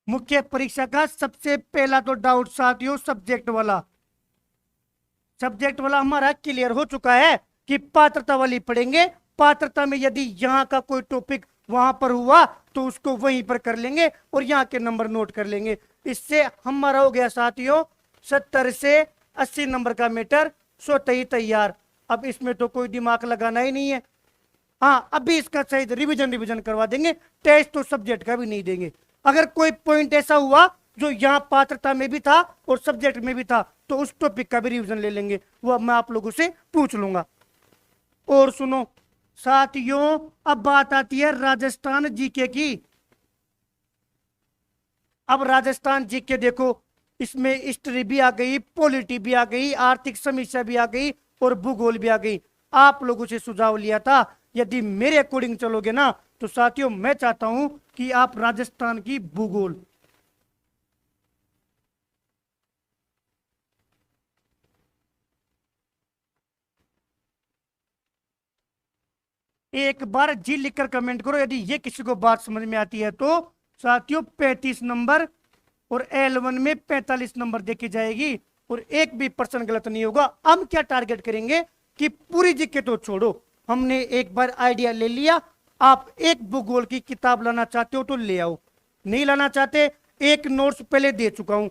मुख्य परीक्षा का सबसे पहला तो डाउट साथियों सब्जेक्ट वाला हमारा क्लियर हो चुका है कि पात्रता वाली पढ़ेंगे। पात्रता में यदि यहाँ का कोई टॉपिक वहां पर हुआ तो उसको वहीं पर कर लेंगे और यहाँ के नंबर नोट कर लेंगे। इससे हमारा हो गया साथियों 70 से 80 नंबर का मीटर स्वतः ही तैयार। अब इसमें तो कोई दिमाग लगाना ही नहीं है। हाँ, अभी इसका सही रिवीजन करवा देंगे, टेस्ट तो सब्जेक्ट का भी नहीं देंगे। अगर कोई पॉइंट ऐसा हुआ जो यहाँ पात्रता में भी था और सब्जेक्ट में भी था तो उस टॉपिक का भी रिवीजन ले लेंगे, वो अब मैं आप लोगों से पूछ लूंगा। और सुनो साथियों, अब बात आती है राजस्थान जीके की। अब राजस्थान जीके देखो, इसमें हिस्ट्री भी आ गई, पॉलिटी भी आ गई, आर्थिक समीक्षा भी आ गई और भूगोल भी आ गई। आप लोगों से सुझाव लिया था यदि मेरे अकॉर्डिंग चलोगे ना तो साथियों मैं चाहता हूं कि आप राजस्थान की भूगोल एक बार जी लिखकर कमेंट करो यदि ये किसी को बात समझ में आती है तो। साथियों 35 नंबर और L1 में 45 नंबर देखी जाएगी और एक भी पर्सन गलत नहीं होगा। हम क्या टारगेट करेंगे कि पूरी जीके तो छोड़ो, हमने एक बार आइडिया ले लिया। आप एक भूगोल की किताब लाना चाहते हो तो ले आओ, नहीं लाना चाहते एक नोट्स पहले दे चुका हूं,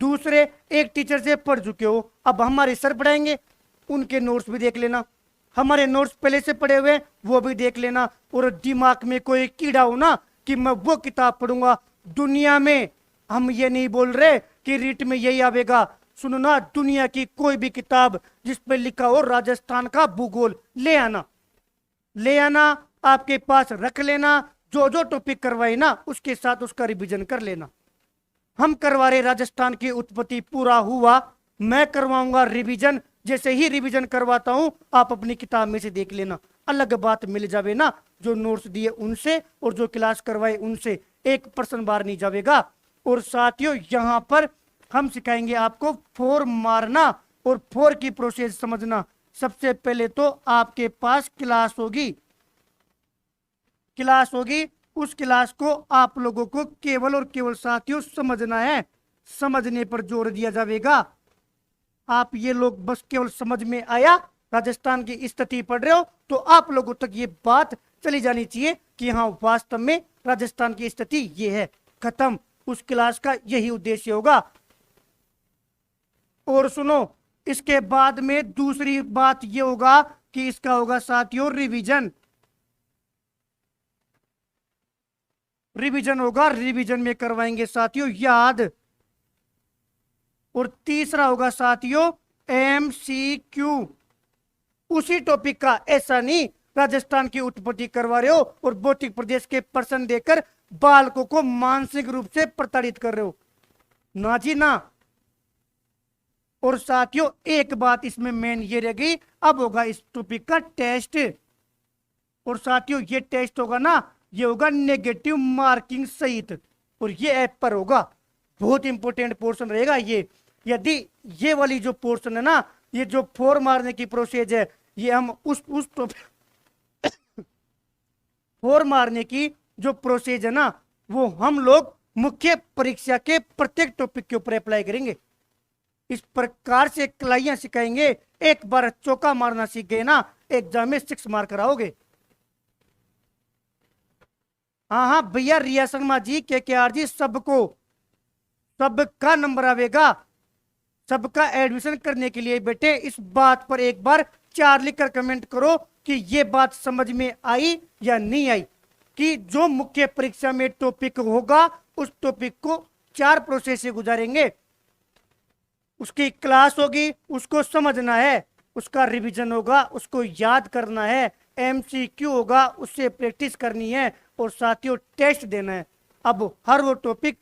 दूसरे एक टीचर से पढ़ चुके हो, अब हमारे सर पढ़ाएंगे, उनके नोट्स भी देख लेना, हमारे नोट्स पहले से पढ़े हुए वो भी देख लेना। और दिमाग में कोई कीड़ा हो ना कि मैं वो किताब पढ़ूंगा, दुनिया में हम ये नहीं बोल रहे कि रीट में यही आवेगा, सुनो ना, दुनिया की कोई भी किताब जिस पे लिखा हो राजस्थान का भूगोल ले आना, आपके पास रख लेना। जो जो टॉपिक करवाए ना उसके साथ उसका रिवीजन कर लेना। हम करवा रहे राजस्थान की उत्पत्ति, पूरा हुआ मैं करवाऊंगा रिवीजन। जैसे ही रिवीजन करवाता हूं आप अपनी किताब में से देख लेना, अलग बात मिल जावे ना, जो नोट्स दिए उनसे और जो क्लास करवाए उनसे 1% बाहर नहीं जाएगा। और साथियों यहां पर हम सिखाएंगे आपको फोर मारना और फोर की प्रोसेस समझना। सबसे पहले तो आपके पास क्लास होगी, उस क्लास को आप लोगों को केवल और केवल साथियों समझना है, समझने पर जोर दिया जाएगा। आप ये लोग बस केवल समझ में आया राजस्थान की स्थिति पढ़ रहे हो तो आप लोगों तक ये बात चली जानी चाहिए कि हाँ वास्तव में राजस्थान की स्थिति ये है, खत्म। उस क्लास का यही उद्देश्य होगा। और सुनो, इसके बाद में दूसरी बात ये होगा कि इसका होगा साथियों रिवीजन होगा, रिवीजन में करवाएंगे साथियों याद। और तीसरा होगा साथियों MCQ, उसी टॉपिक का, ऐसा नहीं राजस्थान की उत्पत्ति करवा रहे हो और भौतिक प्रदेश के प्रश्न देकर बालकों को मानसिक रूप से प्रताड़ित कर रहे हो, ना जी ना। और साथियों एक बात इसमें मेन ये रह गई, अब होगा इस टॉपिक का टेस्ट। और साथियों ये टेस्ट होगा ना, ये होगा नेगेटिव मार्किंग सहित, और ये ऐप पर होगा, बहुत इंपॉर्टेंट पोर्शन रहेगा ये। यदि ये वाली जो पोर्शन है ना, ये जो फोर मारने की प्रोसेस है, ये हम उस फोर मारने की जो प्रोसेस है ना वो हम लोग मुख्य परीक्षा के प्रत्येक टॉपिक के ऊपर अप्लाई करेंगे। इस प्रकार से कलाइयां सिखाएंगे, एक बार चौका मारना सीख गए ना एग्जाम में 6 मार्क कराओगे। हाँ हाँ भैया, रिया शर्मा जी, KKR जी, सबका नंबर आवेगा, सबका एडमिशन करने के लिए बेटे इस बात पर एक बार 4 लिखकर कमेंट करो कि ये बात समझ में आई या नहीं आई, कि जो मुख्य परीक्षा में टॉपिक होगा उस टॉपिक को 4 प्रोसेस से गुजारेंगे। उसकी क्लास होगी, उसको समझना है, उसका रिवीजन होगा, उसको याद करना है, MCQ होगा, उससे प्रैक्टिस करनी है और साथियों टेस्ट देना है। अब हर वो टॉपिक